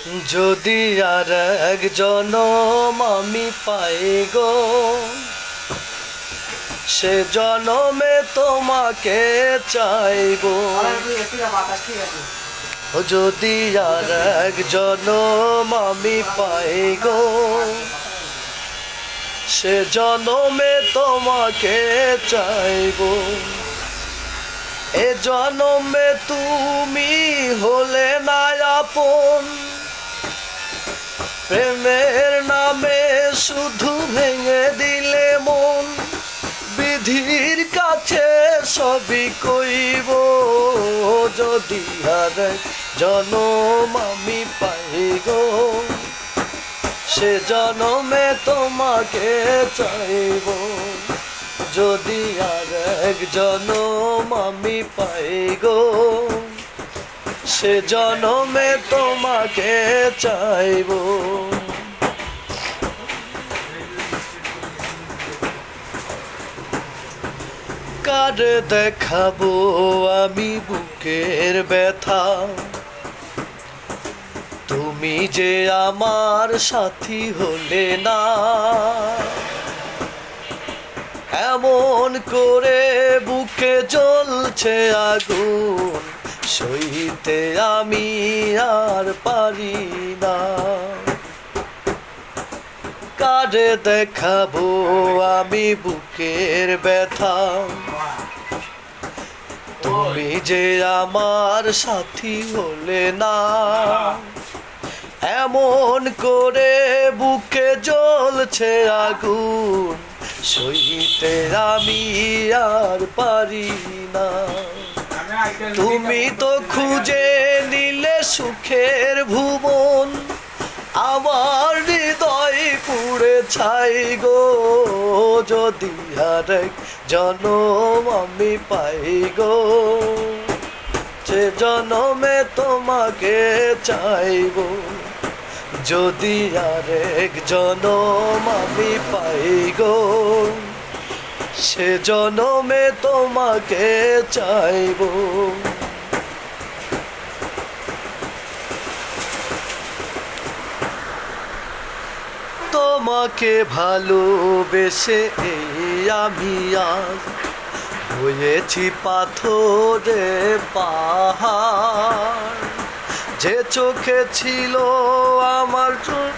যদি আর এক জনম আমি পাই গো, সে জনমে তোমাকে চাইবো। যদি আর এক জনম আমি পাই গো, সে জনমে তোমাকে চাইবো। এ জনমে তুমি হলে না আপন, প্রেমের নামে শুধু ভেঙে দিলে মন। বিধির কাছে সবই কইব, যদি আর জনম আমি পাই গো, সে জনমে তোমাকে চাইব। যদি আর এক জনম আমি পাই গো, সে জনমে তোমাকে চাইব। কার দেখাবো আমি বুকের ব্যথা, তুমি যে আমার সাথী হলে না। এমন করে বুকে জ্বলছে আগুন, সইতে আমি আর পারি না। কারে দেখাবো আমি বুকের ব্যথা, তুমি যে আমার সাথী হলে না। এমন করে বুকে জ্বলছে আগুন, সইতে আমি আর পারি না। তুমি তো খুঁজে নিলে সুখের ভুবন, আমার হৃদয় পুড়ে ছাই গো। যদি আর এক জনম আমি পাই গো, সে জনমে তোমাকে চাইব। যদি আর এক জনম আমি পাই গো, সে জনমে তোমাকে চাইব। তোমাকে ভালোবেসে এই আমি আজ হয়েছি পাথরে পাহাড়। যে চোখে ছিল আমার